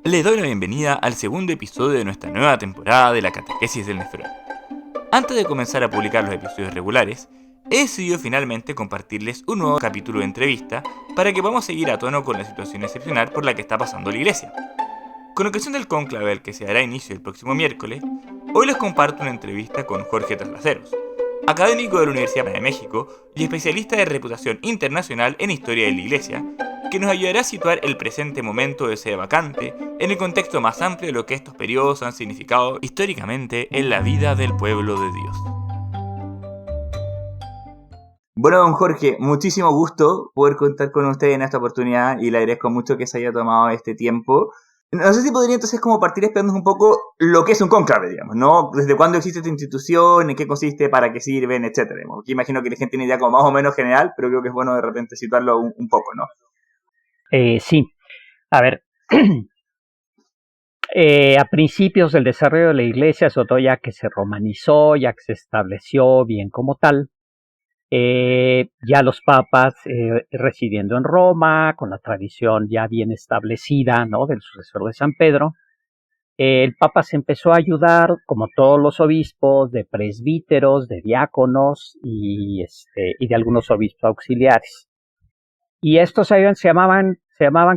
Les doy la bienvenida al segundo episodio de nuestra nueva temporada de la Catequesis del Nefrón. Antes de comenzar a publicar los episodios regulares, he decidido finalmente compartirles un nuevo capítulo de entrevista para que podamos seguir a tono con la situación excepcional por la que está pasando la Iglesia. Con ocasión del cónclave al que se dará inicio el próximo miércoles, hoy les comparto una entrevista con Jorge Traslaceros, académico de la Universidad de México y especialista de reputación internacional en historia de la Iglesia, que nos ayudará a situar el presente momento de sede vacante en el contexto más amplio de lo que estos periodos han significado históricamente en la vida del pueblo de Dios. Bueno, don Jorge, muchísimo gusto poder contar con usted en esta oportunidad y le agradezco mucho que se haya tomado este tiempo. No sé si podría entonces como partir explicándonos un poco lo que es un cónclave, digamos, ¿no? Desde cuándo existe esta institución, en qué consiste, para qué sirven, etcétera. Aquí imagino que la gente tiene idea como más o menos general, pero creo que es bueno de repente situarlo un poco, ¿no? Sí, a ver, a principios del desarrollo de la Iglesia, sobre todo ya que se romanizó, ya que se estableció bien como tal, ya los papas residiendo en Roma, con la tradición ya bien establecida, ¿no?, del sucesor de San Pedro, el papa se empezó a ayudar, como todos los obispos, de presbíteros, de diáconos y de algunos obispos auxiliares. Y estos se llamaban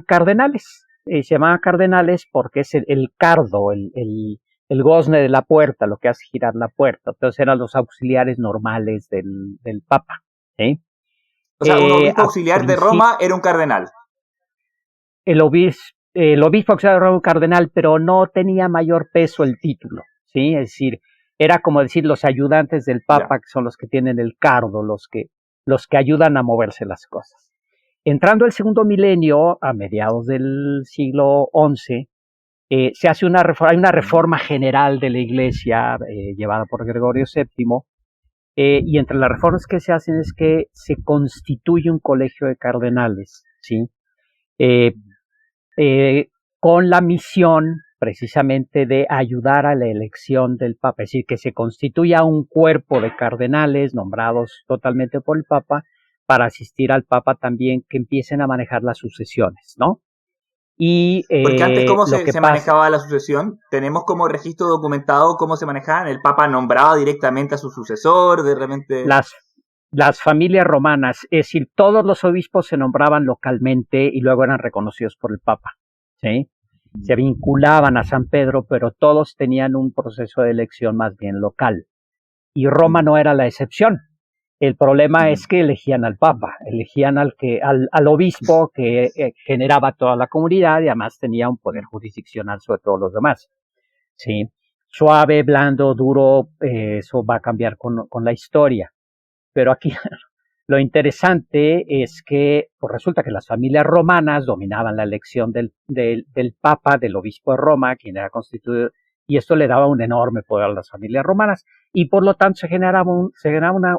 cardenales. Se llamaban cardenales porque es el cardo, el gozne de la puerta, lo que hace girar la puerta. Entonces eran los auxiliares normales del papa. ¿Sí? O sea, un obispo auxiliar de Roma era un cardenal. El obispo auxiliar de Roma era un cardenal, pero no tenía mayor peso el título. ¿Sí? Es decir, era como decir los ayudantes del papa, que son los que tienen el cardo, los que ayudan a moverse las cosas. Entrando el segundo milenio, a mediados del siglo XI, se hace hay una reforma general de la Iglesia llevada por Gregorio VII, y entre las reformas que se hacen es que se constituye un colegio de cardenales, ¿sí? Con la misión precisamente de ayudar a la elección del Papa, es decir, que se constituya un cuerpo de cardenales nombrados totalmente por el Papa, para asistir al Papa también, que empiecen a manejar las sucesiones, ¿no? Porque antes, ¿cómo se manejaba la sucesión? Tenemos como registro documentado cómo se manejaban. El Papa nombraba directamente a su sucesor, de repente. Las familias romanas, es decir, todos los obispos se nombraban localmente y luego eran reconocidos por el Papa, ¿sí? Se vinculaban a San Pedro, pero todos tenían un proceso de elección más bien local. Y Roma no era la excepción. El problema es que elegían al Papa, elegían al obispo que generaba toda la comunidad y además tenía un poder jurisdiccional sobre todos los demás. ¿Sí? Suave, blando, duro, eso va a cambiar con la historia. Pero aquí lo interesante es que pues resulta que las familias romanas dominaban la elección del Papa, del obispo de Roma, quien era constituido, y esto le daba un enorme poder a las familias romanas, y por lo tanto se generaba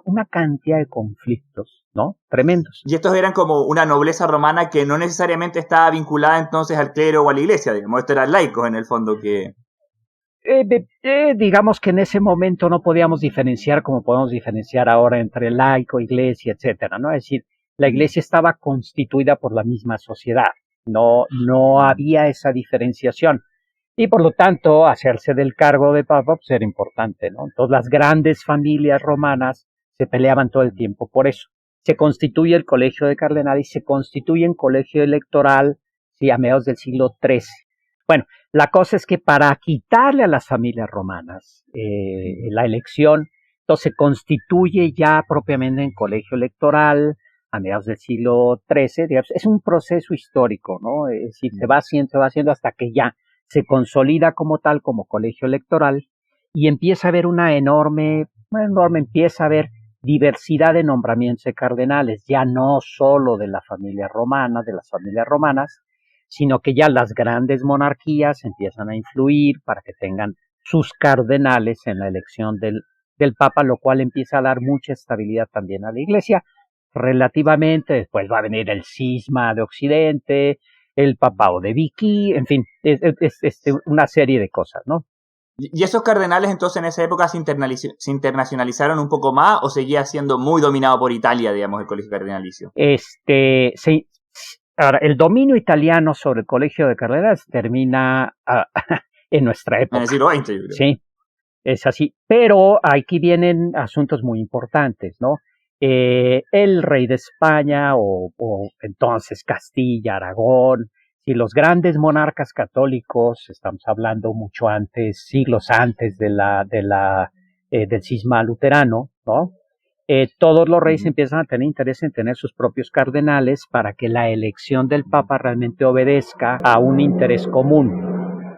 una cantidad de conflictos, ¿no? Tremendos. Y estos eran como una nobleza romana que no necesariamente estaba vinculada entonces al clero o a la iglesia, digamos, estos eran laicos en el fondo que... digamos que en ese momento no podíamos diferenciar como podemos diferenciar ahora entre laico, iglesia, etcétera, ¿no? Es decir, la iglesia estaba constituida por la misma sociedad, no había esa diferenciación. Y por lo tanto, hacerse del cargo de papa pues era importante, ¿no? Entonces las grandes familias romanas se peleaban todo el tiempo por eso. Se constituye el colegio de cardenales y se constituye un colegio electoral, sí, a mediados del siglo XIII. Bueno, la cosa es que para quitarle a las familias romanas la elección, entonces se constituye ya propiamente en colegio electoral a mediados del siglo XIII. Digamos, es un proceso histórico, ¿no? Es decir, se va haciendo hasta que ya se consolida como tal, como colegio electoral, y empieza a haber empieza a haber diversidad de nombramientos de cardenales, ya no solo de la familia romana, de las familias romanas, sino que ya las grandes monarquías empiezan a influir para que tengan sus cardenales en la elección del Papa, lo cual empieza a dar mucha estabilidad también a la Iglesia. Relativamente, después va a venir el cisma de Occidente, el papado de Vicky, en fin, es una serie de cosas, ¿no? ¿Y esos cardenales entonces en esa época se internacionalizaron un poco más o seguía siendo muy dominado por Italia, digamos, el colegio cardenalicio? Ahora, el dominio italiano sobre el Colegio de Cardenales termina en nuestra En época. el siglo XX, yo creo. Sí, es así. Pero aquí vienen asuntos muy importantes, ¿no? El rey de España o entonces Castilla, Aragón, y los grandes monarcas católicos, estamos hablando mucho antes, siglos antes del cisma luterano, ¿no? Todos los reyes empiezan a tener interés en tener sus propios cardenales para que la elección del Papa realmente obedezca a un interés común.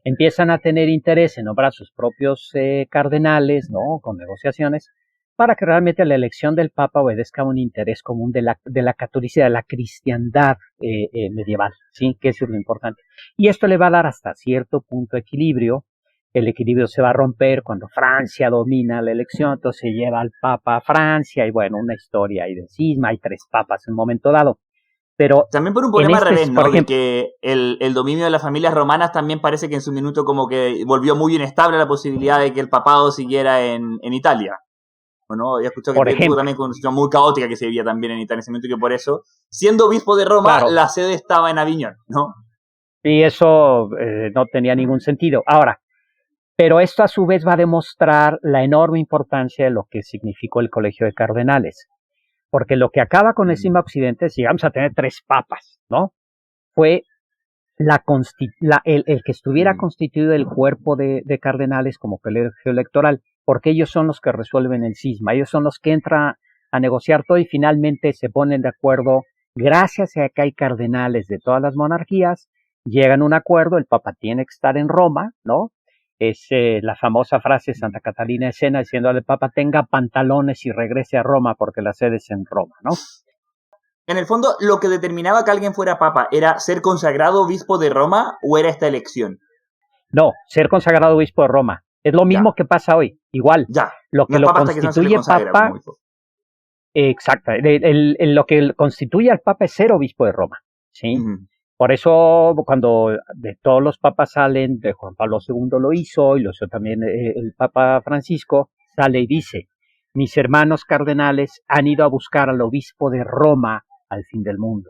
Empiezan a tener interés en nombrar sus propios cardenales, ¿no? Con negociaciones, para que realmente la elección del Papa obedezca a un interés común de la catolicidad, de la cristiandad medieval, ¿sí? Que eso es lo importante. Y esto le va a dar hasta cierto punto equilibrio. El equilibrio se va a romper cuando Francia domina la elección, entonces se lleva al Papa a Francia, y bueno, una historia ahí de cisma, hay 3 papas en un momento dado. Pero también por un problema al revés, ¿no? De que el dominio de las familias romanas también parece que en su minuto como que volvió muy inestable la posibilidad de que el papado siguiera en Italia. Bueno, había escuchado que tuvo también una situación muy caótica que se vivía también en Italia en ese momento y que por eso, siendo obispo de Roma, claro, la sede estaba en Aviñón, ¿no? Y eso no tenía ningún sentido. Ahora, pero esto a su vez va a demostrar la enorme importancia de lo que significó el Colegio de Cardenales. Porque lo que acaba con el cisma occidente es, llegamos a tener 3 papas, ¿no? Fue el que estuviera constituido el cuerpo de cardenales como colegio electoral, porque ellos son los que resuelven el cisma, ellos son los que entran a negociar todo y finalmente se ponen de acuerdo, gracias a que hay cardenales de todas las monarquías, llegan a un acuerdo, el Papa tiene que estar en Roma, ¿no? Es la famosa frase de Santa Catalina de Siena diciendo al Papa tenga pantalones y regrese a Roma porque la sede es en Roma, ¿no? En el fondo, lo que determinaba que alguien fuera papa, ¿era ser consagrado obispo de Roma o era esta elección? No, ser consagrado obispo de Roma. Es lo mismo que pasa hoy, igual. Ya. Lo que lo constituye papa... Exacto. Lo que constituye al papa es ser obispo de Roma, ¿sí? Por eso, cuando de todos los papas salen, de Juan Pablo II lo hizo, y lo hizo también el Papa Francisco, sale y dice, mis hermanos cardenales han ido a buscar al obispo de Roma al fin del mundo,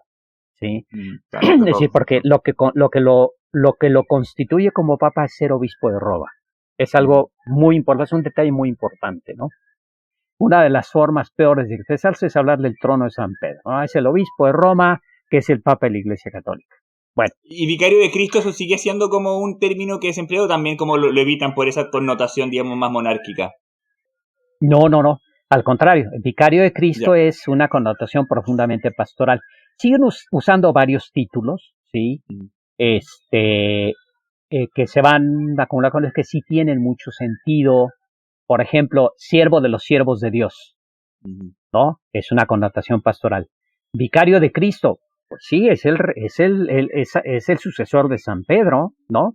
¿sí? Claro, es decir, porque lo que lo constituye como papa es ser obispo de Roma. Es algo muy importante, es un detalle muy importante, ¿no? Una de las formas peores de expresarse es hablar del trono de San Pedro, ¿no? Es el obispo de Roma, que es el papa de la Iglesia Católica. Bueno. Y vicario de Cristo, eso sigue siendo como un término que es empleado también, como lo evitan por esa connotación, digamos, más monárquica. No. Al contrario, el vicario de Cristo es una connotación profundamente pastoral. Siguen usando varios títulos, ¿sí? Que se van acumulando con los que sí tienen mucho sentido. Por ejemplo, siervo de los siervos de Dios, ¿no? Es una connotación pastoral. Vicario de Cristo, pues sí, es el sucesor de San Pedro, ¿no?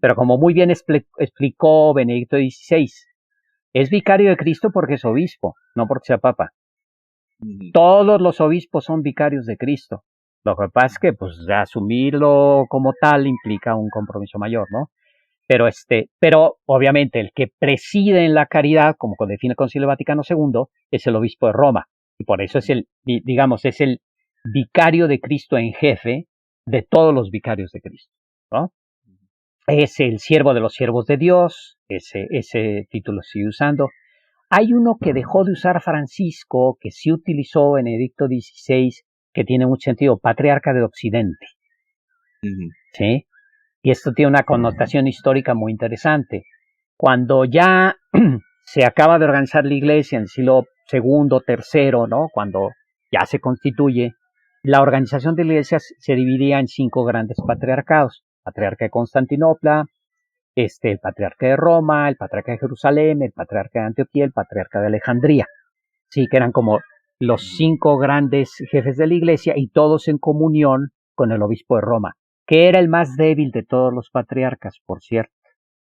Pero como muy bien explicó Benedicto XVI, es vicario de Cristo porque es obispo, no porque sea papa. Todos los obispos son vicarios de Cristo. Lo que pasa es que, pues, asumirlo como tal implica un compromiso mayor, ¿no? Pero obviamente el que preside en la caridad, como define el Concilio Vaticano II, es el obispo de Roma. Y por eso es el vicario de Cristo en jefe de todos los vicarios de Cristo, ¿no? Es el siervo de los siervos de Dios, ese título sigue usando. Hay uno que dejó de usar Francisco, que sí utilizó Benedicto XVI, que tiene mucho sentido, patriarca de Occidente. ¿Sí? Y esto tiene una connotación histórica muy interesante. Cuando ya se acaba de organizar la iglesia en el siglo II, III, ¿no? Cuando ya se constituye, la organización de la iglesia se dividía en 5 grandes patriarcados. Patriarca de Constantinopla, el patriarca de Roma, el patriarca de Jerusalén, el patriarca de Antioquía, el patriarca de Alejandría. Sí, que eran como los 5 grandes jefes de la iglesia y todos en comunión con el obispo de Roma, que era el más débil de todos los patriarcas, por cierto.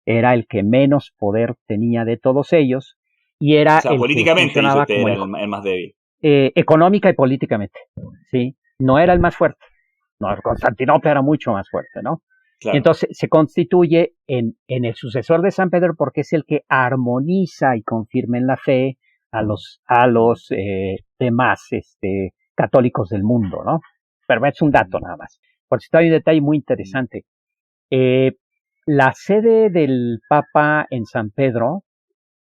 Era el que menos poder tenía de todos ellos y era el políticamente que funcionaba como era el más débil. Económica y políticamente, ¿sí? No era el más fuerte. No, Constantinopla era mucho más fuerte, ¿no? Claro. Entonces se constituye en el sucesor de San Pedro porque es el que armoniza y confirma en la fe a los demás católicos del mundo, ¿no? pero es un dato nada más. Por si hay un detalle muy interesante. La sede del Papa en San Pedro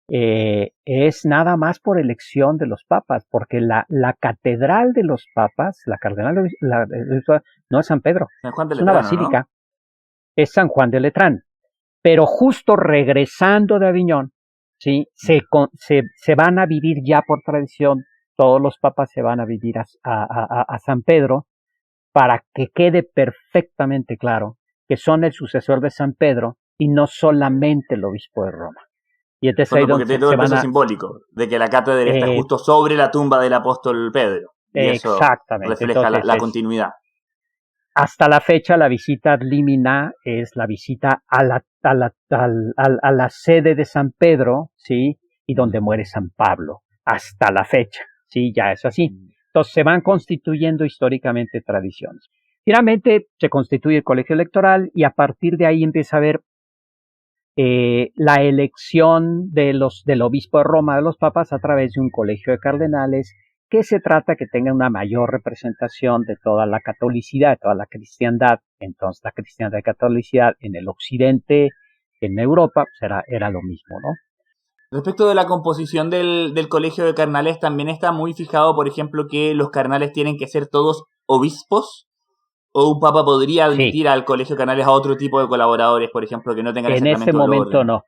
es nada más por elección de los papas, porque la catedral de los papas, la cardenal, no es San Pedro, San Juan de es una Letrán, basílica, ¿no? es San Juan de Letrán. Pero justo regresando de Aviñón, ¿sí? Se van a vivir ya por tradición, todos los papas se van a vivir a San Pedro, para que quede perfectamente claro que son el sucesor de San Pedro y no solamente el obispo de Roma. Y entonces ahí Porque donde tiene todo se el van peso a... simbólico de que la cátedra está justo sobre la tumba del apóstol Pedro. Y eso exactamente. refleja Entonces, la continuidad. Hasta la fecha, la visita ad limina es la visita a la sede de San Pedro, ¿sí? Y donde muere San Pablo. Hasta la fecha, ¿sí? Ya es así. Entonces, se van constituyendo históricamente tradiciones. Finalmente, se constituye el colegio electoral y a partir de ahí empieza a haber la elección del obispo de Roma, de los papas, a través de un colegio de cardenales, que se trata que tenga una mayor representación de toda la catolicidad, de toda la cristiandad. Entonces, la cristiandad y catolicidad en el occidente, en Europa, pues era lo mismo, ¿no? Respecto de la composición del colegio de cardenales, también está muy fijado, por ejemplo, que los cardenales tienen que ser todos obispos, o un papa podría admitir al colegio de cardenales a otro tipo de colaboradores, por ejemplo, que no tengan En exactamente ese momento orden. no.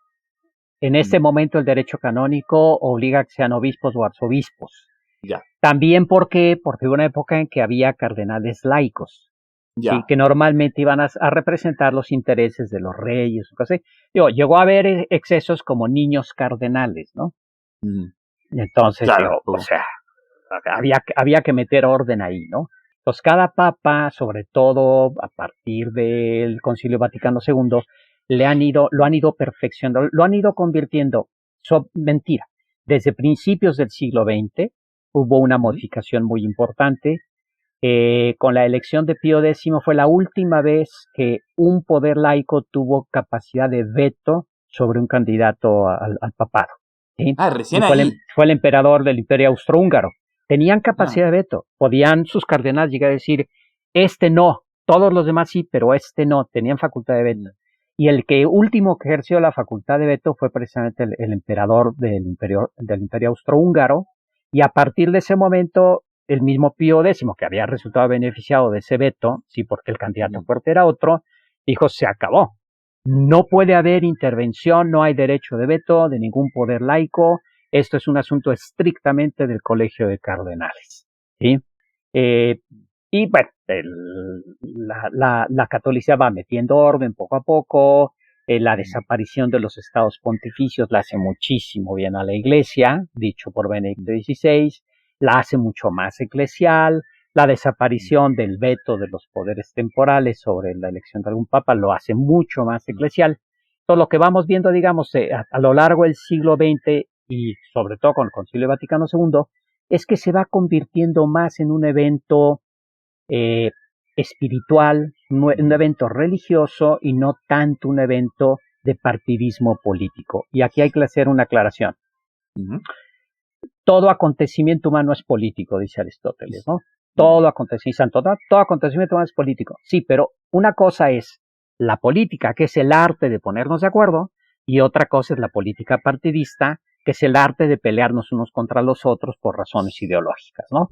En este momento el derecho canónico obliga a que sean obispos o arzobispos. Ya. También porque hubo una época en que había cardenales laicos, Ya. ¿sí? Que normalmente iban a representar los intereses de los reyes. Llegó a haber excesos como niños cardenales, ¿no? Entonces, claro, había que meter orden ahí, ¿no? Entonces, cada papa, sobre todo a partir del Concilio Vaticano II, lo han ido perfeccionando, lo han ido convirtiendo. Mentira. Desde principios del siglo XX hubo una modificación muy importante. Con la elección de Pío X fue la última vez que un poder laico tuvo capacidad de veto sobre un candidato al papado. ¿Sí? Recién fue el emperador del Imperio Austrohúngaro. Tenían capacidad de veto. Podían sus cardenales llegar a decir, este no, todos los demás sí, pero este no. Tenían facultad de veto. Y el último que ejerció la facultad de veto fue precisamente el emperador del Imperio Austrohúngaro. Y a partir de ese momento, el mismo Pío X, que había resultado beneficiado de ese veto, sí, porque el candidato fuerte era otro, dijo, se acabó. No puede haber intervención, no hay derecho de veto de ningún poder laico. Esto es un asunto estrictamente del Colegio de Cardenales. ¿Sí? Y bueno, la catolicidad va metiendo orden poco a poco. La desaparición de los estados pontificios la hace muchísimo bien a la Iglesia, dicho por Benedicto XVI, la hace mucho más eclesial. La desaparición del veto de los poderes temporales sobre la elección de algún papa lo hace mucho más eclesial. Todo lo que vamos viendo, digamos, a lo largo del siglo XX y sobre todo con el Concilio Vaticano II, es que se va convirtiendo más en un evento espiritual, un evento religioso y no tanto un evento de partidismo político. Y aquí hay que hacer una aclaración. Todo acontecimiento humano es político, dice Aristóteles, ¿no? Todo acontecimiento humano es político. Sí, pero una cosa es la política, que es el arte de ponernos de acuerdo, y otra cosa es la política partidista, que es el arte de pelearnos unos contra los otros por razones ideológicas, ¿no?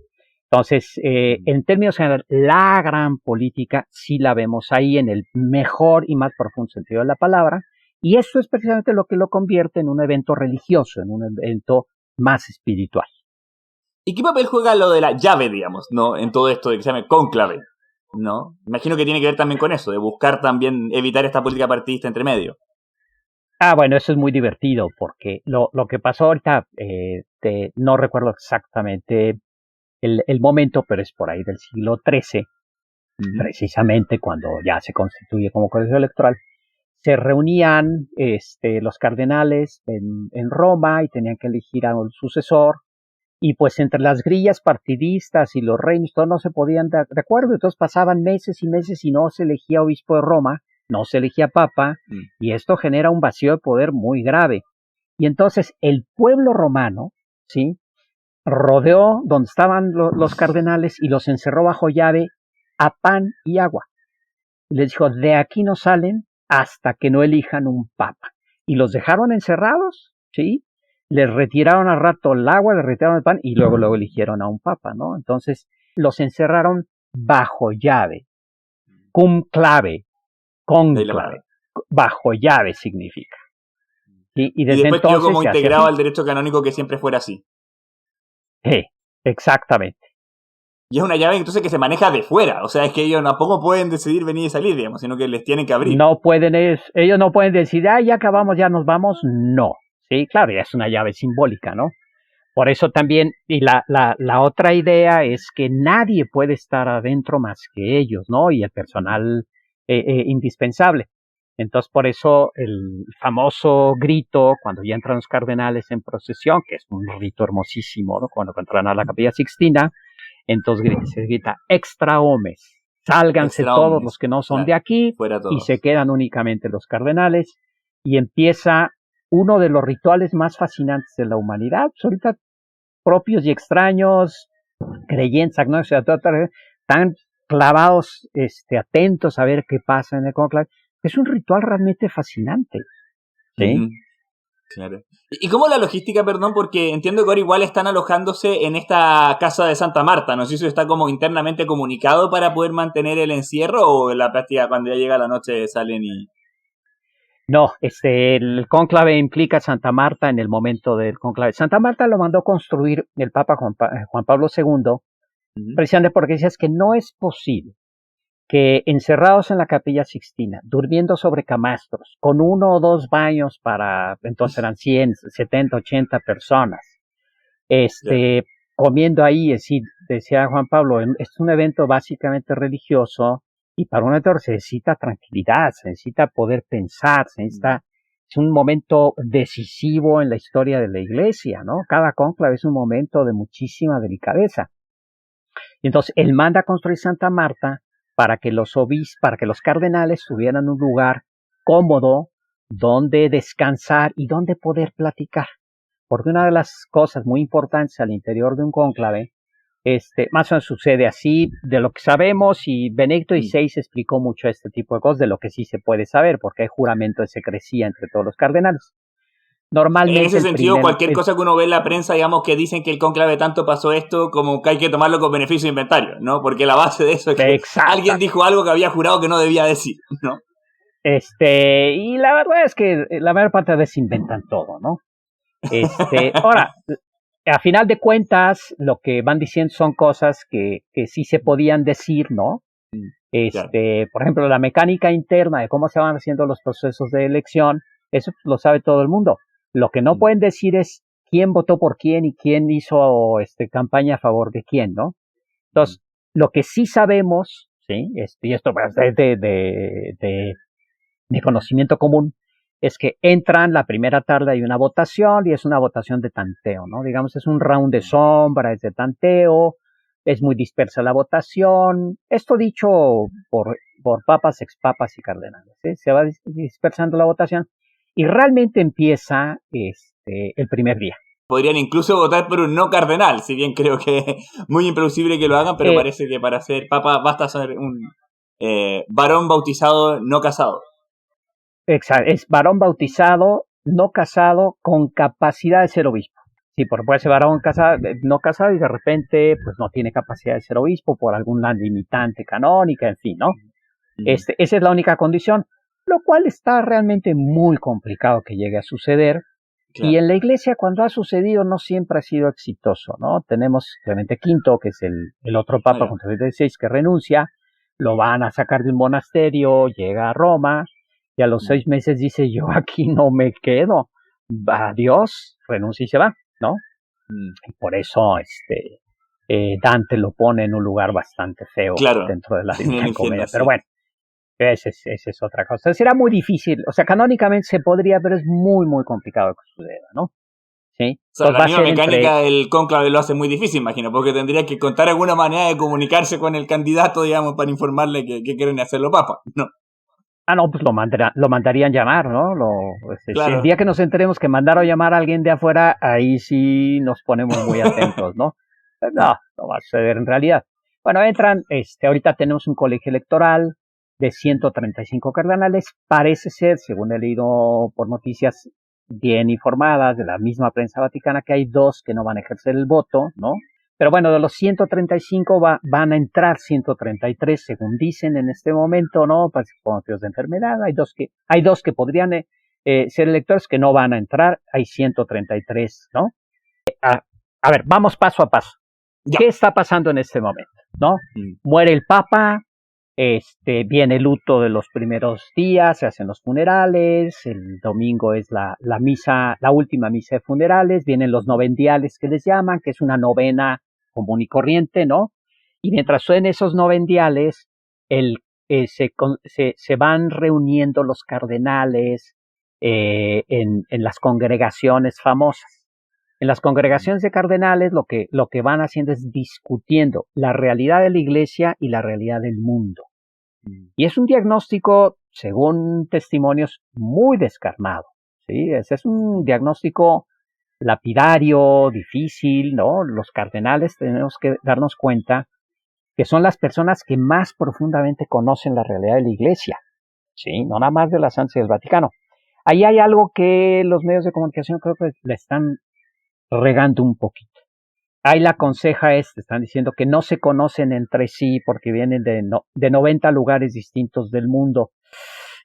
Entonces, en términos generales, la gran política sí la vemos ahí en el mejor y más profundo sentido de la palabra, y eso es precisamente lo que lo convierte en un evento religioso, en un evento más espiritual. ¿Y qué papel juega lo de la llave, digamos, ¿no? En todo esto de que se llame cónclave, ¿no? Imagino que tiene que ver también con eso, de buscar también evitar esta política partidista entre medio. Bueno, eso es muy divertido, porque lo que pasó ahorita, no recuerdo exactamente el momento, pero es por ahí del siglo XIII, precisamente cuando ya se constituye como colegio electoral. Se reunían los cardenales en Roma y tenían que elegir a un sucesor. Y pues entre las grillas partidistas y los reinos, todos no se podían dar de acuerdo. Entonces pasaban meses y meses y no se elegía obispo de Roma, no se elegía papa, y esto genera un vacío de poder muy grave. Y entonces el pueblo romano, ¿sí?, rodeó donde estaban los cardenales y los encerró bajo llave a pan y agua. Y les dijo, de aquí no salen hasta que no elijan un papa. Y los dejaron encerrados, ¿sí? Les retiraron al rato el agua, les retiraron el pan y luego eligieron a un papa, ¿no? Entonces los encerraron bajo llave, cum clave, conclave, bajo llave significa. ¿Sí? Y Y desde después quedó entonces como se hace integrado así. al derecho canónico que siempre fuera así. Exactamente. Y es una llave entonces que se maneja de fuera. O sea, es que ellos tampoco pueden decidir venir y salir, digamos, sino que les tienen que abrir. Ellos no pueden decir, ya acabamos, ya nos vamos. No. Sí, claro, ya es una llave simbólica, ¿no? Por eso también, y la otra idea es que nadie puede estar adentro más que ellos, ¿no? Y el personal indispensable. Entonces, por eso el famoso grito, cuando ya entran los cardenales en procesión, que es un rito hermosísimo, ¿no? Cuando entran a la Capilla Sixtina, entonces se grita extra homes, sálganse Extra todos omnes, los que no son claro, de aquí fuera y se todos. quedan únicamente los cardenales y empieza uno de los rituales más fascinantes de la humanidad, pues ahorita propios y extraños, creyentes, agnósticos, tan clavados, atentos a ver qué pasa en el conclave. Es un ritual realmente fascinante, ¿sí? Claro. ¿Y cómo la logística, perdón? Porque entiendo que ahora igual están alojándose en esta casa de Santa Marta. No sé si eso está como internamente comunicado para poder mantener el encierro o en la práctica cuando ya llega la noche salen y... No, el cónclave implica Santa Marta en el momento del cónclave. Santa Marta lo mandó construir el Papa Juan Pablo II, precisamente porque decía que no es posible que encerrados en la Capilla Sixtina, durmiendo sobre camastros, con 1 o 2 baños para, entonces eran 100, 70, 80 personas, Claro. comiendo ahí, decía Juan Pablo, es un evento básicamente religioso y para un editor se necesita tranquilidad, se necesita poder pensar, es un momento decisivo en la historia de la iglesia, ¿no? Cada cónclave es un momento de muchísima delicadeza. Y entonces él manda a construir Santa Marta para que para que los cardenales tuvieran un lugar cómodo donde descansar y donde poder platicar. Porque una de las cosas muy importantes al interior de un cónclave, más o menos sucede así, de lo que sabemos, y Benedicto XVI explicó mucho este tipo de cosas, de lo que sí se puede saber, porque hay juramento de secrecía entre todos los cardenales. En Normalmente ese sentido, cualquier cosa que uno ve en la prensa, digamos que dicen que el cónclave tanto pasó esto, como que hay que tomarlo con beneficio de inventario, ¿no? Porque la base de eso es que alguien exactamente. dijo algo que había jurado que no debía decir, ¿no? Y la verdad es que la mayor parte de veces inventan todo, ¿no? Ahora, a final de cuentas, lo que van diciendo son cosas que sí se podían decir, ¿no? Claro. Por ejemplo, la mecánica interna de cómo se van haciendo los procesos de elección, eso lo sabe todo el mundo. Lo que no pueden decir es quién votó por quién y quién hizo campaña a favor de quién, ¿no? Entonces, lo que sí sabemos, ¿sí? Y esto es de conocimiento común, es que entran la primera tarde, hay una votación y es una votación de tanteo, ¿no? Digamos, es un round de sombra, es de tanteo, es muy dispersa la votación. Esto dicho por papas, expapas y cardenales, ¿sí? Se va dispersando la votación y realmente empieza el primer día. Podrían incluso votar por un no cardenal, si bien creo que es muy implausible que lo hagan, pero parece que para ser papa basta ser un varón bautizado no casado. Exacto, es varón bautizado, no casado, con capacidad de ser obispo. Sí, por puede ser varón casado, no casado y de repente pues no tiene capacidad de ser obispo por alguna limitante canónica, en fin, ¿no? Esa es la única condición, lo cual está realmente muy complicado que llegue a suceder. Claro. Y en la iglesia cuando ha sucedido no siempre ha sido exitoso, ¿no? Tenemos Clemente V, que es el otro papa con 36 que renuncia, lo van a sacar de un monasterio, llega a Roma, y a los 6 meses dice, yo aquí no me quedo, adiós, renuncia y se va, ¿no? Y por eso Dante lo pone en un lugar bastante feo, claro, dentro de la Divina Comedia, pero bueno, esa es otra cosa. Será muy difícil, o sea, canónicamente se podría, pero es muy, muy complicado que suceda, ¿no? ¿Sí? O sea, la misma mecánica del cónclave lo hace muy difícil, imagino, porque tendría que contar alguna manera de comunicarse con el candidato, digamos, para informarle que quieren hacerlo papa, ¿no? No, pues lo mandarían llamar, ¿no? Claro. El día que nos enteremos que mandaron llamar a alguien de afuera, ahí sí nos ponemos muy atentos, ¿no? No va a suceder en realidad. Bueno, entran, ahorita tenemos un colegio electoral de 135 cardenales. Parece ser, según he leído por noticias bien informadas de la misma prensa vaticana, que hay 2 que no van a ejercer el voto, ¿no? Pero bueno, de los 135 van a entrar 133, según dicen en este momento, ¿no? Por motivos de enfermedad. Hay dos que podrían ser electores que no van a entrar. Hay 133, ¿no? A ver, vamos paso a paso. Ya. ¿Qué está pasando en este momento? ¿No? Muere el Papa, viene el luto de los primeros días, se hacen los funerales, el domingo es la misa, la última misa de funerales, vienen los novendiales que les llaman, que es una novena común y corriente, ¿no? Y mientras suenen esos novendiales, se van reuniendo los cardenales en las congregaciones famosas. En las congregaciones de cardenales lo que van haciendo es discutiendo la realidad de la Iglesia y la realidad del mundo. Y es un diagnóstico, según testimonios, muy descarnado, ¿sí? Es un diagnóstico lapidario, difícil, ¿no? Los cardenales tenemos que darnos cuenta que son las personas que más profundamente conocen la realidad de la Iglesia, ¿sí? No nada más de la Santa Sede del Vaticano. Ahí hay algo que los medios de comunicación creo que le están regando un poquito. Ahí la conseja están diciendo que no se conocen entre sí porque vienen de 90 lugares distintos del mundo.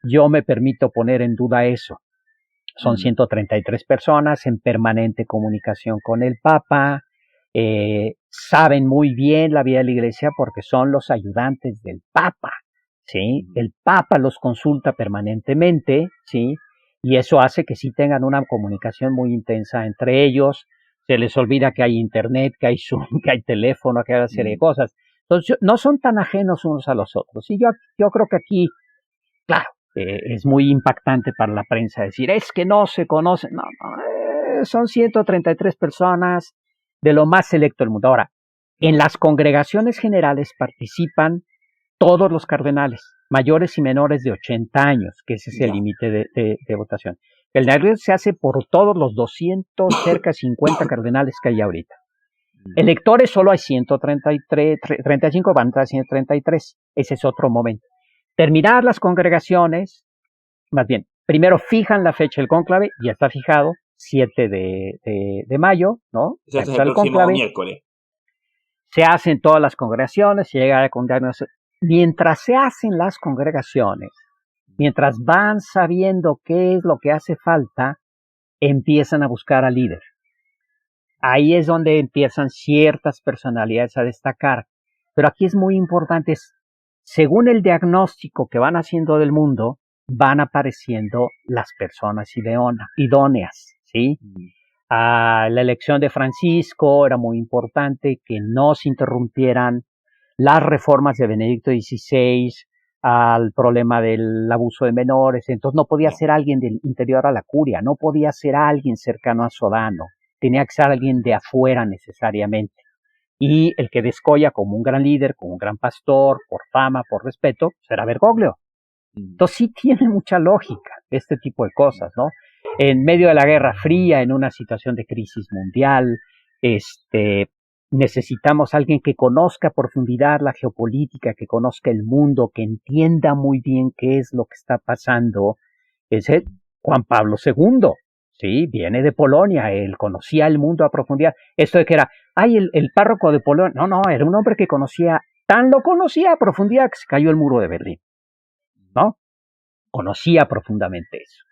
Yo me permito poner en duda eso. Son 133 personas en permanente comunicación con el Papa, saben muy bien la vida de la Iglesia porque son los ayudantes del Papa, ¿sí? El Papa los consulta permanentemente, ¿sí? Y eso hace que sí tengan una comunicación muy intensa entre ellos. Se les olvida que hay internet, que hay Zoom, que hay teléfono, que hay una serie de cosas. Entonces, no son tan ajenos unos a los otros. Y yo creo que aquí, claro, es muy impactante para la prensa decir, es que no se conocen. No, son 133 personas de lo más selecto del mundo. Ahora, en las congregaciones generales participan todos los cardenales, mayores y menores de 80 años, que ese es el límite de votación. El nervio se hace por todos los 200, cerca de 50 cardenales que hay ahorita. Electores solo hay 133, 35, van a entrar 133. Ese es otro momento. Terminar las congregaciones, más bien, primero fijan la fecha del cónclave, ya está fijado, 7 de mayo, ¿no? Ese es el próximo miércoles. Se hacen todas las congregaciones, se llega a la congregación. Mientras se hacen las congregaciones, mientras van sabiendo qué es lo que hace falta, empiezan a buscar al líder. Ahí es donde empiezan ciertas personalidades a destacar. Pero aquí es muy importante, según el diagnóstico que van haciendo del mundo, van apareciendo las personas idóneas, ¿sí? La elección de Francisco era muy importante, que no se interrumpieran las reformas de Benedicto XVI al problema del abuso de menores. Entonces no podía ser alguien del interior a la curia, no podía ser alguien cercano a Sodano, tenía que ser alguien de afuera necesariamente. Y el que descolla como un gran líder, como un gran pastor, por fama, por respeto, será Bergoglio. Entonces sí tiene mucha lógica este tipo de cosas, ¿no? En medio de la Guerra Fría, en una situación de crisis mundial, necesitamos a alguien que conozca a profundidad la geopolítica, que conozca el mundo, que entienda muy bien qué es lo que está pasando. Ese Juan Pablo II, sí, viene de Polonia, él conocía el mundo a profundidad. Esto de que era, el párroco de Polonia, no, era un hombre que lo conocía a profundidad que se cayó el muro de Berlín, ¿no? Conocía profundamente eso.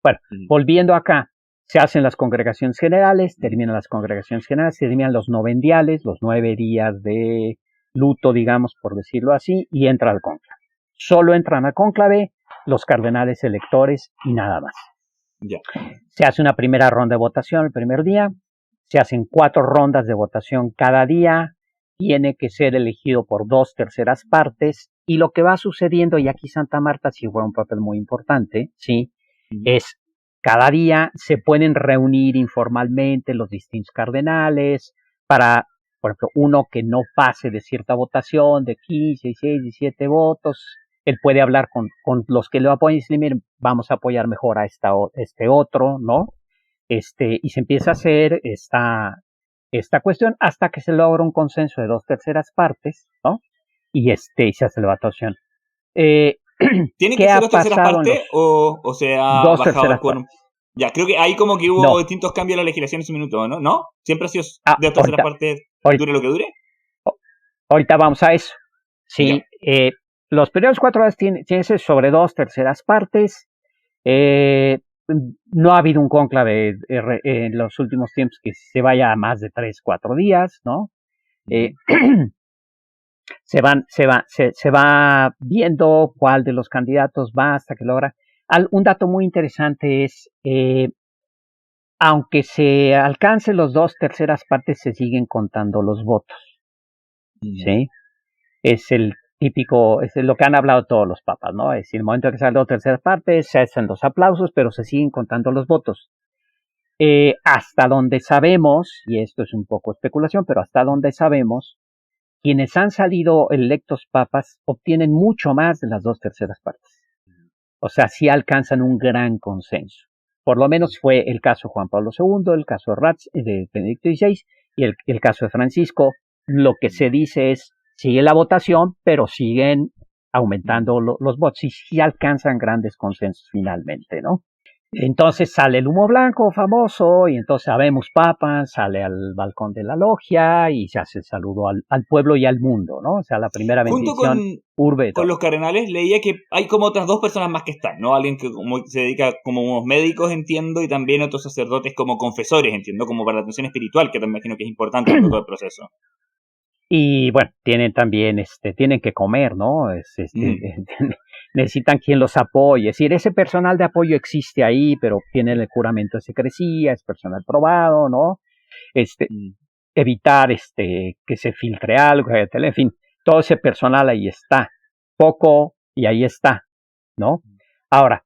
Bueno, volviendo acá, se hacen las congregaciones generales, terminan las congregaciones generales, terminan los novendiales, los 9 días de luto, digamos, por decirlo así, y entra al cónclave. Solo entran al cónclave los cardenales electores y nada más. Yeah. Se hace una primera ronda de votación el primer día, se hacen 4 rondas de votación cada día, tiene que ser elegido por 2/3 partes, y lo que va sucediendo, y aquí Santa Marta sí juega un papel muy importante, ¿sí? Es cada día se pueden reunir informalmente los distintos cardenales para, por ejemplo, uno que no pase de cierta votación de 15, 16, 17 votos, él puede hablar con los que lo apoyan y decir, miren, vamos a apoyar mejor a este otro, ¿no? Y se empieza a hacer esta cuestión hasta que se logra un consenso de 2/3 partes, ¿no? Y se hace la votación. ¿Tiene que ser 2/3 partes o se ha bajado el quórum? Ya, creo que ahí como que hubo distintos cambios en la legislación en su minuto, ¿no? ¿No? ¿Siempre ha sido de 2/3 partes, dure lo que dure? Ahorita vamos a eso. Sí, los primeros 4 años tienen sobre 2/3 partes. No ha habido un cónclave en los últimos tiempos que se vaya a más de 3-4 días, ¿no? Se va viendo cuál de los candidatos va hasta que logra. Un dato muy interesante es, aunque se alcancen los 2/3 partes, se siguen contando los votos. ¿Sí? Es el típico, es lo que han hablado todos los papas, ¿no? Es decir, el momento en que sale 2/3 partes, se hacen los aplausos, pero se siguen contando los votos. Hasta donde sabemos, y esto es un poco especulación, pero hasta donde sabemos, quienes han salido electos papas obtienen mucho más de las 2/3 partes. O sea, sí alcanzan un gran consenso. Por lo menos fue el caso de Juan Pablo II, el caso de Benedicto XVI y el caso de Francisco. Lo que se dice es, sigue la votación, pero siguen aumentando los votos y sí alcanzan grandes consensos finalmente, ¿no? Entonces sale el humo blanco famoso y entonces sabemos papa, sale al balcón de la logia y se hace el saludo al pueblo y al mundo, ¿no? O sea, la primera bendición. Junto con los cardenales leía que hay como otras 2 personas más que están, ¿no? Alguien que se dedica como unos médicos, entiendo, y también otros sacerdotes como confesores, entiendo, como para la atención espiritual, que también imagino que es importante en todo el proceso. Y bueno, tienen también, tienen que comer, ¿no? Necesitan quien los apoye. Es decir, ese personal de apoyo existe ahí, pero tienen el juramento de secrecía, es personal probado, ¿no? Evitar que se filtre algo, en fin, todo ese personal ahí está. Poco y ahí está, ¿no? Ahora,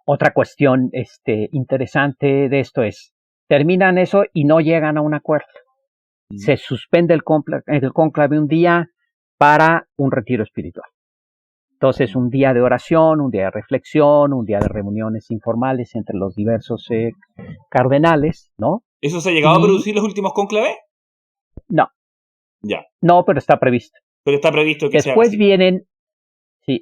otra cuestión interesante de esto es, terminan eso y no llegan a un acuerdo. Se suspende el cónclave un día para un retiro espiritual. Entonces, un día de oración, un día de reflexión, un día de reuniones informales entre los diversos cardenales, ¿no? ¿Eso se ha llegado a producir los últimos cónclaves? No. Ya. No, pero está previsto. Pero está previsto que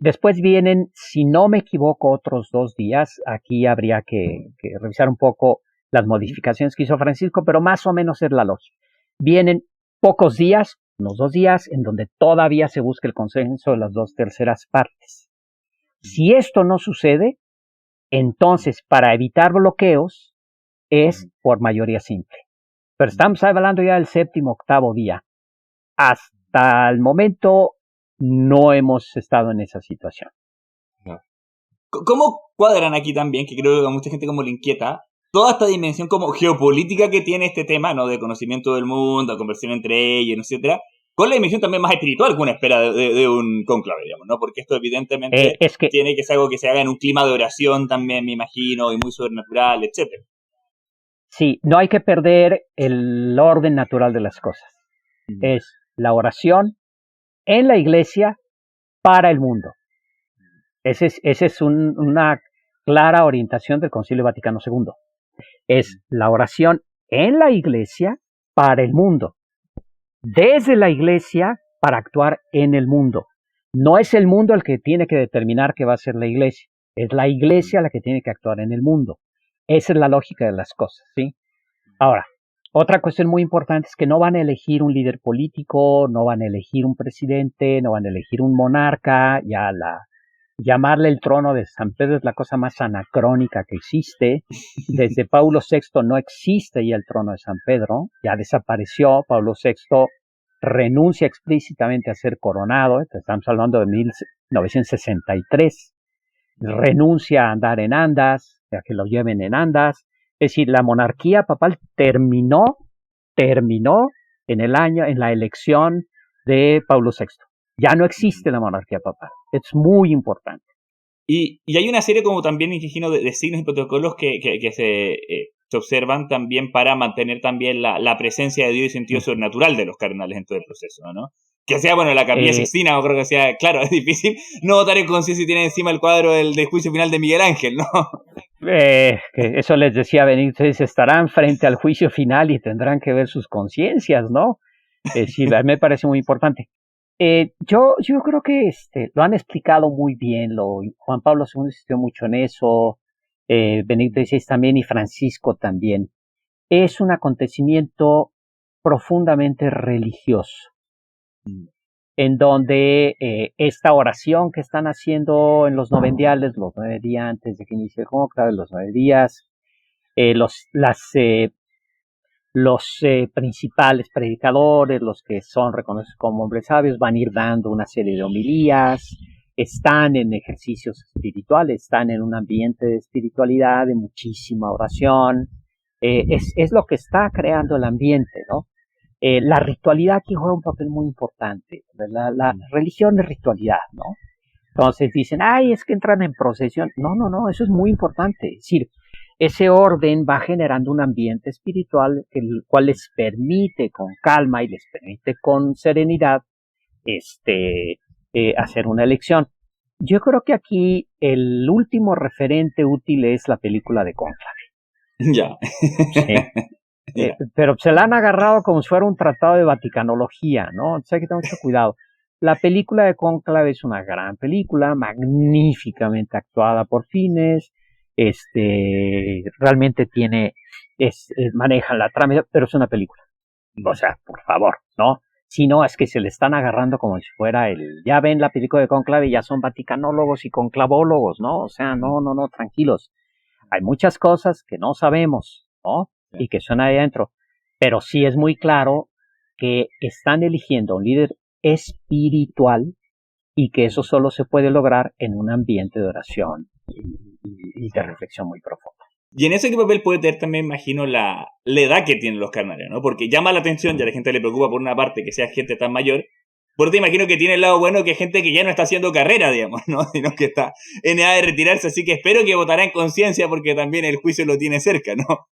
después vienen, si no me equivoco, otros 2 días. Aquí habría que revisar un poco las modificaciones que hizo Francisco, pero más o menos es la lógica. Vienen pocos días, unos 2 días, en donde todavía se busca el consenso de las 2/3 partes. Si esto no sucede, entonces para evitar bloqueos es por mayoría simple. Pero estamos hablando ya del 7º, 8º día. Hasta el momento no hemos estado en esa situación. ¿Cómo cuadran aquí también, que creo que a mucha gente como le inquieta, toda esta dimensión como geopolítica que tiene este tema, ¿no? De conocimiento del mundo, conversión entre ellos, etcétera, con la dimensión también más espiritual que una espera de un cónclave, digamos, ¿no? Porque esto evidentemente tiene que ser algo que se haga en un clima de oración también, me imagino, y muy sobrenatural, etcétera. Sí, no hay que perder el orden natural de las cosas. Es la oración en la iglesia para el mundo. Esa es una clara orientación del Concilio Vaticano II. Es la oración en la iglesia para el mundo. Desde la iglesia para actuar en el mundo. No es el mundo el que tiene que determinar qué va a ser la iglesia. Es la iglesia la que tiene que actuar en el mundo. Esa es la lógica de las cosas, ¿sí? Ahora, otra cuestión muy importante es que no van a elegir un líder político, no van a elegir un presidente, no van a elegir un monarca. Llamarle el trono de San Pedro es la cosa más anacrónica que existe. Desde Pablo VI no existe ya el trono de San Pedro, ya desapareció. Pablo VI renuncia explícitamente a ser coronado, estamos hablando de 1963, renuncia a andar en andas, a que lo lleven en andas. Es decir, la monarquía papal terminó en la elección de Pablo VI. Ya no existe la monarquía papal. Es muy importante. Y hay una serie como también, imagino, de signos y protocolos que se observan también para mantener también la presencia de Dios y sentido sobrenatural de los cardenales en todo el proceso, ¿no? Que sea, bueno, la Capilla Sixtina, o creo que sea, claro, es difícil no votar en conciencia si tiene encima el cuadro del juicio final de Miguel Ángel, ¿no? Que eso les decía Benito, estarán frente al juicio final y tendrán que ver sus conciencias, ¿no? Sí, a mí me parece muy importante. Yo creo que lo han explicado muy bien, Juan Pablo II insistió mucho en eso, Benito XVI también y Francisco también. Es un acontecimiento profundamente religioso, en donde esta oración que están haciendo en los novendiales, los 9 días antes de que inicie el conclave, los 9 días, los principales predicadores, los que son reconocidos como hombres sabios, van a ir dando una serie de homilías, están en ejercicios espirituales, están en un ambiente de espiritualidad, de muchísima oración, es lo que está creando el ambiente, ¿no? La ritualidad aquí juega un papel muy importante, la religión es ritualidad, ¿no? Entonces dicen, ay, es que entran en procesión. No, eso es muy importante. Es decir, ese orden va generando un ambiente espiritual, el cual les permite con calma y les permite con serenidad hacer una elección. Yo creo que aquí el último referente útil es la película de Cónclave. Ya. Sí. Pero se la han agarrado como si fuera un tratado de vaticanología, ¿no? Entonces hay que tener mucho cuidado. La película de Cónclave es una gran película, magníficamente actuada por Fines, realmente manejan la trama, pero es una película. O sea, por favor, ¿no? Si no, es que se le están agarrando como si fuera ya ven la película de Cónclave y ya son vaticanólogos y conclavólogos, ¿no? O sea, no, tranquilos. Hay muchas cosas que no sabemos, ¿no? Y que son ahí adentro. Pero sí es muy claro que están eligiendo un líder espiritual y que eso solo se puede lograr en un ambiente de oración y de reflexión muy profunda. Y en ese papel puede tener también, imagino, la edad que tienen los cardenales, ¿no? Porque llama la atención y a la gente le preocupa por una parte que sea gente tan mayor. Por eso te imagino que tiene el lado bueno que es gente que ya no está haciendo carrera, digamos, ¿no? Sino que está en edad de retirarse, así que espero que votará en conciencia porque también el juicio lo tiene cerca, ¿no?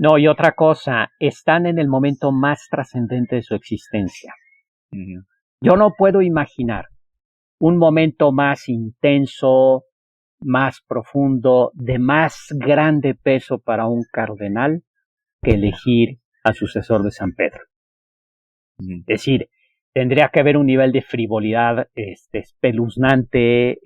No, y otra cosa, están en el momento más trascendente de su existencia. Uh-huh. Yo no puedo imaginar un momento más intenso, más profundo, de más grande peso para un cardenal que elegir al sucesor de San Pedro. Uh-huh. Es decir, tendría que haber un nivel de frivolidad espeluznante,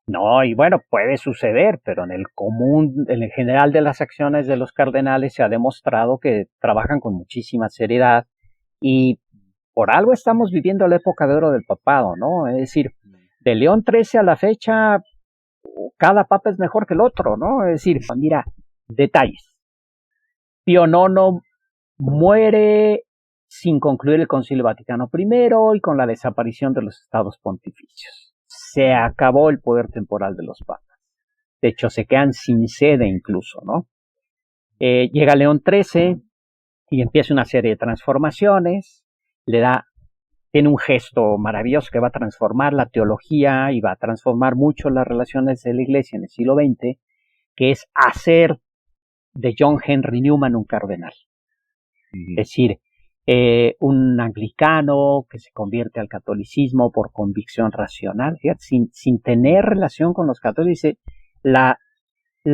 no, y bueno, puede suceder, pero en el general de las acciones de los cardenales se ha demostrado que trabajan con muchísima seriedad y por algo estamos viviendo la época de oro del papado, ¿no? Es decir, de León XIII a la fecha, cada papa es mejor que el otro, ¿no? Es decir, mira, detalles. Pío IX muere sin concluir el Concilio Vaticano I y con la desaparición de los estados pontificios. Se acabó el poder temporal de los papas. De hecho, se quedan sin sede incluso, ¿no? Llega León XIII y empieza una serie de transformaciones, tiene un gesto maravilloso que va a transformar la teología y va a transformar mucho las relaciones de la Iglesia en el siglo XX, que es hacer de John Henry Newman un cardenal. Uh-huh. Es decir, un anglicano que se convierte al catolicismo por convicción racional, fíjate, sin tener relación con los católicos. Dice, la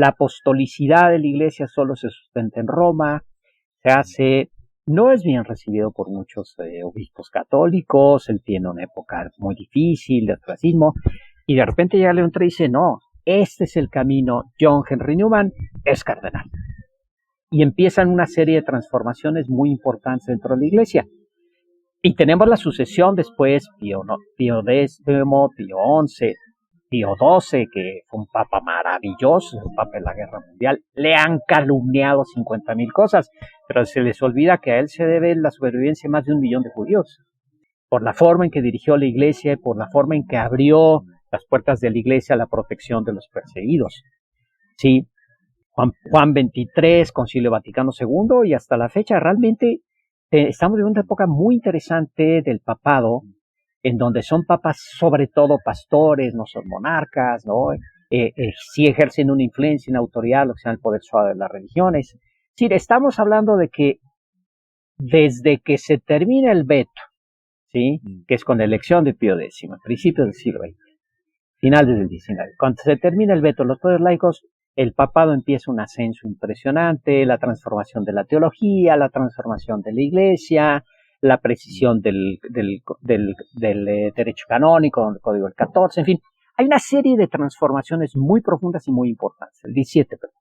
apostolicidad de la Iglesia solo se sustenta en Roma, no es bien recibido por muchos obispos católicos, él tiene una época muy difícil de ostracismo, y de repente llega León XIII y dice, no, este es el camino, John Henry Newman es cardenal. Y empiezan una serie de transformaciones muy importantes dentro de la Iglesia. Y tenemos la sucesión después, Pío X, Pío XI, Pío XII, que fue un papa maravilloso, un papa de la Guerra Mundial. Le han calumniado 50,000 cosas, pero se les olvida que a él se debe la supervivencia de más de 1 millón de judíos. Por la forma en que dirigió la Iglesia, por la forma en que abrió las puertas de la Iglesia a la protección de los perseguidos. Sí. Juan XXIII, Concilio Vaticano II, y hasta la fecha realmente estamos en una época muy interesante del papado, en donde son papas sobre todo pastores, no son monarcas, ¿no? Sí ejercen una influencia, una autoridad, lo que sea el poder suave de las religiones. Sí, estamos hablando de que desde que se termina el veto, ¿sí? Que es con la elección de Pío X, principios del siglo XX, finales del XIX, cuando se termina el veto, los poderes laicos el papado empieza un ascenso impresionante, la transformación de la teología, la transformación de la iglesia, la precisión del derecho canónico, del Código del 14, en fin. Hay una serie de transformaciones muy profundas y muy importantes. El 17, perdón.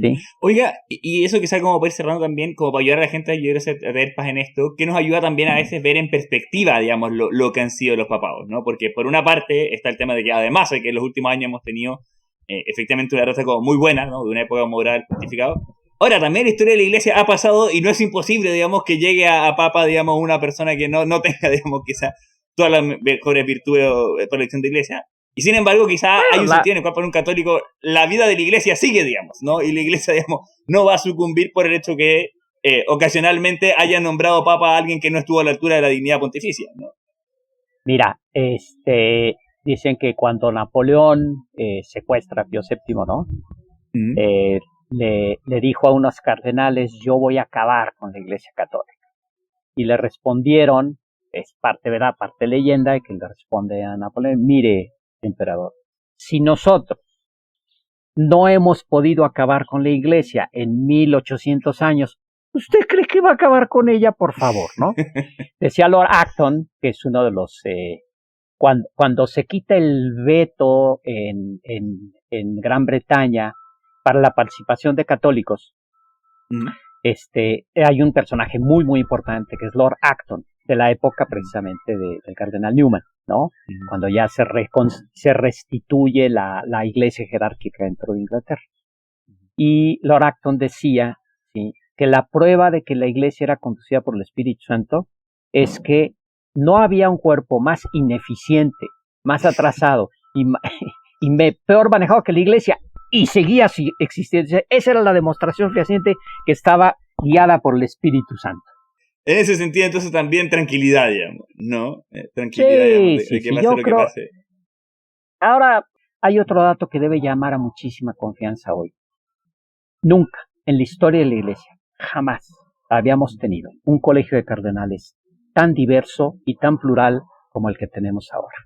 ¿Sí? Oiga, y eso quizá como para ir cerrando también, como para ayudar a la gente a ver paz en esto, que nos ayuda también a veces ver en perspectiva, digamos, lo que han sido los papados, ¿no? Porque por una parte está el tema de que además de que en los últimos años hemos tenido efectivamente una raza como muy buena, ¿no? De una época moral pontificado. Ahora, también la historia de la iglesia ha pasado y no es imposible, digamos, que llegue a papa, digamos, una persona que no tenga, digamos, quizá todas las mejores virtudes por la elección de iglesia. Y sin embargo, quizá hay un sentido en el cual para un católico la vida de la iglesia sigue, digamos, ¿no? Y la iglesia, digamos, no va a sucumbir por el hecho que ocasionalmente haya nombrado papa a alguien que no estuvo a la altura de la dignidad pontificia, ¿no? Mira, dicen que cuando Napoleón secuestra a Pío VII, ¿no? Le dijo a unos cardenales, yo voy a acabar con la iglesia católica. Y le respondieron, es parte verdad, parte leyenda, que le responde a Napoleón, mire, emperador, si nosotros no hemos podido acabar con la iglesia en 1800 años, ¿usted cree que va a acabar con ella? Por favor, ¿no? Decía Lord Acton, que es uno de los... cuando se quita el veto en Gran Bretaña para la participación de católicos, hay un personaje muy, muy importante que es Lord Acton, de la época precisamente del cardenal Newman, ¿no? Cuando ya se restituye la iglesia jerárquica dentro de Inglaterra. Y Lord Acton decía, ¿sí?, que la prueba de que la iglesia era conducida por el Espíritu Santo es que no había un cuerpo más ineficiente, más atrasado y peor manejado que la iglesia, y seguía existiendo. Esa era la demostración fehaciente que estaba guiada por el Espíritu Santo. En ese sentido, entonces, también tranquilidad, digamos, ¿no? Tranquilidad, digamos, de que pase lo que pase. Ahora, hay otro dato que debe llamar a muchísima confianza hoy. Nunca en la historia de la Iglesia, jamás habíamos tenido un colegio de cardenales tan diverso y tan plural como el que tenemos ahora.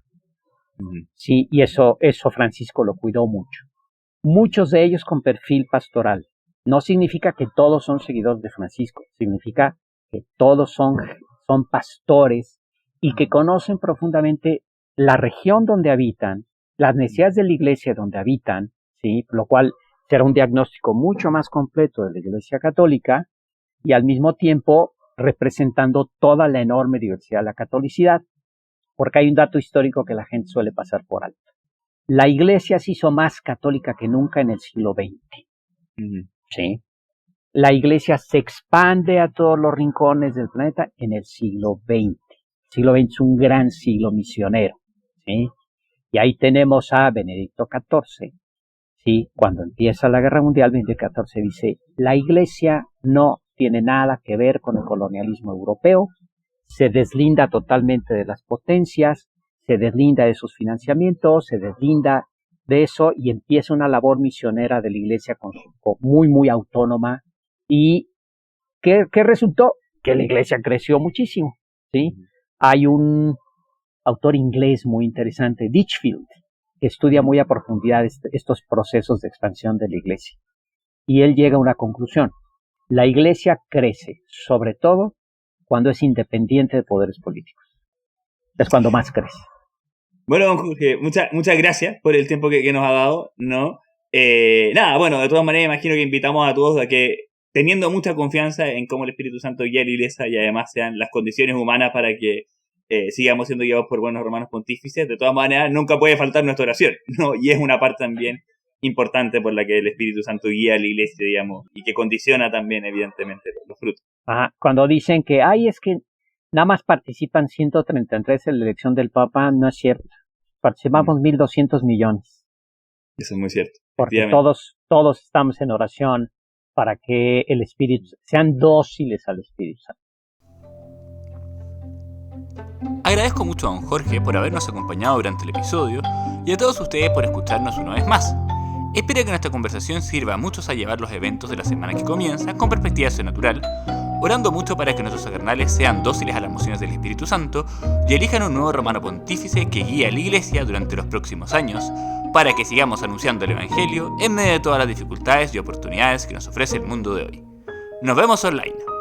Sí, y eso Francisco lo cuidó mucho. Muchos de ellos con perfil pastoral. No significa que todos son seguidores de Francisco, significa que todos son pastores y que conocen profundamente la región donde habitan, las necesidades de la iglesia donde habitan, ¿sí? Lo cual será un diagnóstico mucho más completo de la Iglesia Católica y al mismo tiempo representando toda la enorme diversidad de la catolicidad, porque hay un dato histórico que la gente suele pasar por alto. La Iglesia se hizo más católica que nunca en el siglo XX. ¿Sí? La Iglesia se expande a todos los rincones del planeta en el siglo XX. El siglo XX es un gran siglo misionero. ¿Sí? Y ahí tenemos a Benedicto XIV. ¿Sí? Cuando empieza la Guerra Mundial, Benedicto XIV dice, la Iglesia no tiene nada que ver con el colonialismo europeo, se deslinda totalmente de las potencias, se deslinda de sus financiamientos, se deslinda de eso y empieza una labor misionera de la Iglesia muy, muy autónoma. ¿Y qué resultó? Que la Iglesia creció muchísimo. ¿Sí? Hay un autor inglés muy interesante, Ditchfield, que estudia muy a profundidad estos procesos de expansión de la Iglesia. Y él llega a una conclusión. La Iglesia crece, sobre todo, cuando es independiente de poderes políticos. Es cuando más crece. Bueno, don Jorge, muchas gracias por el tiempo que nos ha dado, ¿no? Bueno, de todas maneras imagino que invitamos a todos a que, teniendo mucha confianza en cómo el Espíritu Santo guía a la Iglesia y además sean las condiciones humanas para que sigamos siendo guiados por buenos hermanos pontífices, de todas maneras nunca puede faltar nuestra oración, ¿no? Y es una parte también importante por la que el Espíritu Santo guía a la Iglesia, digamos, y que condiciona también, evidentemente, los frutos. Cuando dicen que, es que nada más participan 133 en la elección del Papa, no es cierto. Participamos 1.200 millones. Eso es muy cierto. Porque todos estamos en oración para que el Espíritu sean dóciles al Espíritu Santo. Agradezco mucho a don Jorge por habernos acompañado durante el episodio y a todos ustedes por escucharnos una vez más. Espero que nuestra conversación sirva a muchos a llevar los eventos de la semana que comienza con perspectiva sobrenatural orando mucho para que nuestros carnales sean dóciles a las mociones del Espíritu Santo y elijan un nuevo romano pontífice que guíe a la Iglesia durante los próximos años, para que sigamos anunciando el Evangelio en medio de todas las dificultades y oportunidades que nos ofrece el mundo de hoy. Nos vemos online.